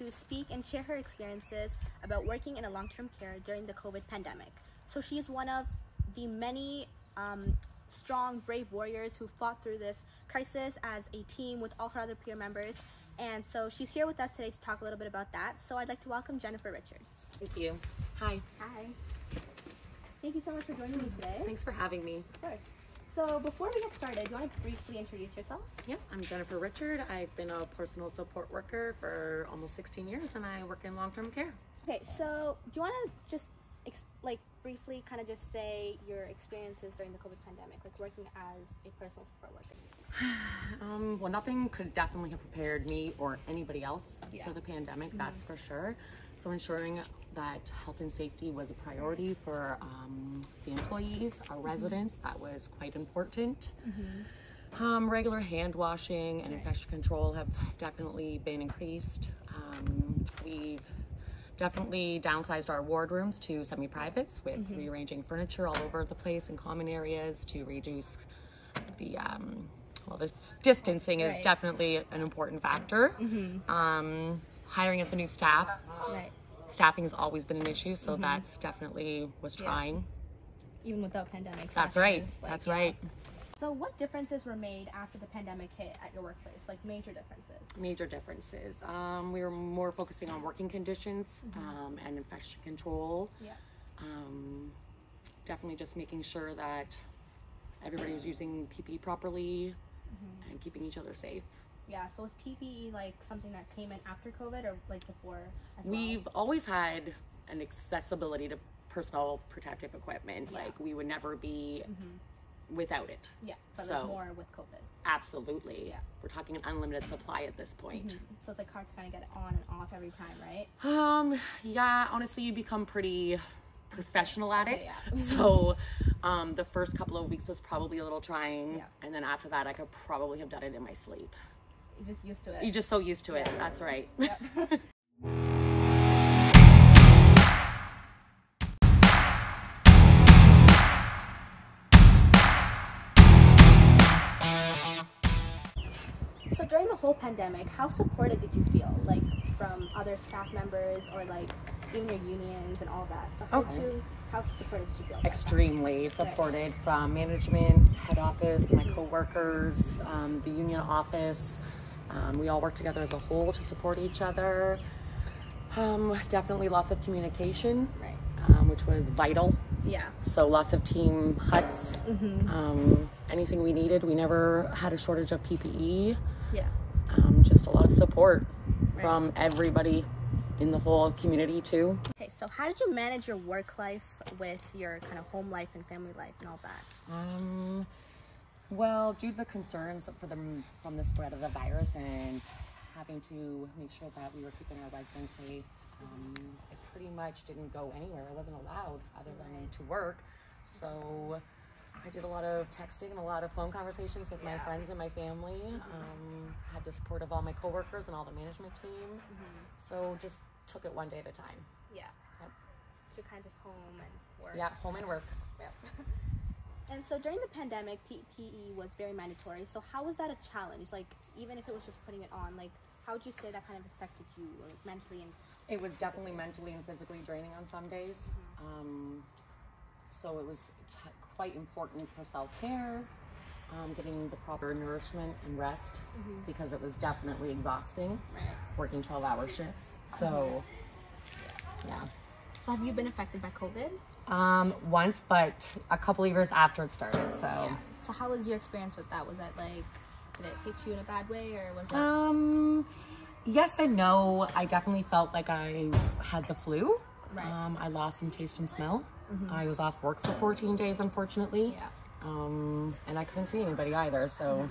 to speak and share her experiences about working in a long-term care during the COVID pandemic. So she is one of the many strong, brave warriors who fought through this crisis as a team with all her other peer members. And so she's here with us today to talk a little bit about that. So I'd like to welcome Jennifer Richard. Thank you. Hi. Hi. Thank you so much for joining me today. Thanks for having me. Of course. So before we get started, do you want to briefly introduce yourself? Yep, I'm Jennifer Richard. I've been a personal support worker for almost 16 years and I work in long-term care. Okay, so do you want to just briefly kind of just say your experiences during the COVID pandemic, like working as a personal support worker? Well, nothing could definitely have prepared me or anybody else for the pandemic, that's for sure. So ensuring that health and safety was a priority for the employees, our residents, that was quite important. Regular hand washing and infection control have definitely been increased. We've definitely downsized our ward rooms to semi-privates with rearranging furniture all over the place in common areas to reduce the the distancing is definitely an important factor. Hiring of the new staff. Staffing has always been an issue, so that's definitely was trying. Even without pandemic. That's right. That's right. So what differences were made after the pandemic hit at your workplace? Like major differences? Major differences. We were more focusing on working conditions and infection control. Definitely just making sure that everybody was using PPE properly and keeping each other safe. Yeah, so was PPE like something that came in after COVID or like before as well? We've always had an accessibility to personal protective equipment. Like we would never be without it. Yeah, but so like more with COVID. Absolutely. Yeah. We're talking an unlimited supply at this point. So it's like hard to kind of get it on and off every time, right? Yeah, honestly you become pretty professional at it. So the first couple of weeks was probably a little trying and then after that I could probably have done it in my sleep. You're just used to it. You're just so used to it. That's right. So during the whole pandemic, how supported did you feel? Like from other staff members or like even your unions and all that? So how supported did you feel? Extremely supported from management, head office, my co-workers, the union office. We all work together as a whole to support each other. Definitely lots of communication, which was vital. Yeah. So lots of team huts. Anything we needed. We never had a shortage of PPE. Yeah. Just a lot of support from everybody in the whole community too. Okay, so how did you manage your work life with your kind of home life and family life and all that? Well, due to the concerns from the spread of the virus and having to make sure that we were keeping our residents safe, I pretty much didn't go anywhere. I wasn't allowed other than to work. So I did a lot of texting and a lot of phone conversations with my friends and my family. Had the support of all my coworkers and all the management team. So just took it one day at a time. Yeah. So you're kind of just home and work. Yeah, home and work. And so during the pandemic, PPE was very mandatory. So how was that a challenge? Like, even if it was just putting it on, like, how would you say that kind of affected you mentally and It was definitely mentally and physically draining on some days. So it was quite important for self-care, getting the proper nourishment and rest because it was definitely exhausting, working 12-hour shifts. So, yeah. So have you been affected by COVID? Once, but a couple of years after it started, so. So how was your experience with that? Was that like, did it hit you in a bad way or was it? Yes and no. I definitely felt like I had the flu. I lost some taste and smell. I was off work for 14 days, unfortunately. And I couldn't see anybody either, so.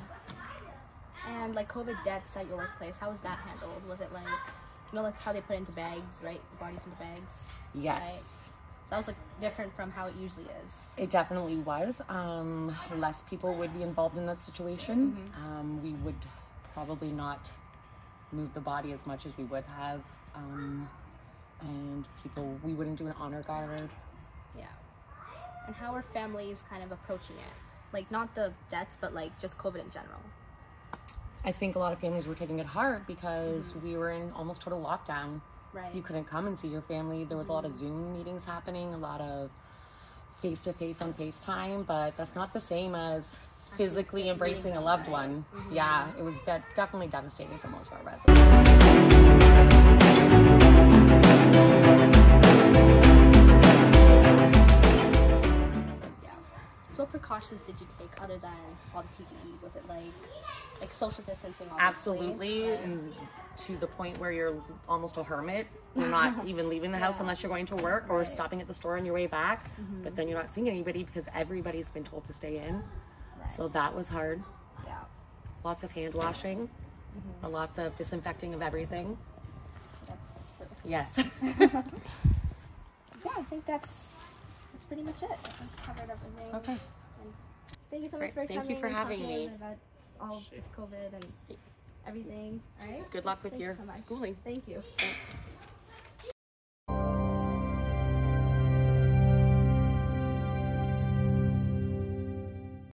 And like COVID deaths at your workplace, how was that handled? Was it like, you know, like how they put into bags, right? The bodies into bags? Yes. Right? That was like different from how it usually is. It definitely was. Less people would be involved in that situation. We would probably not move the body as much as we would have. And we wouldn't do an honor guard. Yeah. And how are families kind of approaching it? Like not the deaths, but like just COVID in general. I think a lot of families were taking it hard because we were in almost total lockdown. Right. You couldn't come and see your family. There was a lot of Zoom meetings happening, a lot of face-to-face on FaceTime, but that's not the same as physically embracing a loved one. Yeah, it was definitely devastating for most of our residents. So what precautions did you take other than all the PPE? Was it like social distancing? Obviously? Absolutely, and to the point where you're almost a hermit. You're not even leaving the house unless you're going to work or stopping at the store on your way back. But then you're not seeing anybody because everybody's been told to stay in. So that was hard. Yeah. Lots of hand washing, and lots of disinfecting of everything. That's perfect. Yes. Yeah, I think that's pretty much it. I've covered everything. Okay. And thank you so much Great. for Thank you coming for and having talking me. about all of this COVID and everything. All right. Good luck with Thank you your so much. schooling. Thank you. Thanks.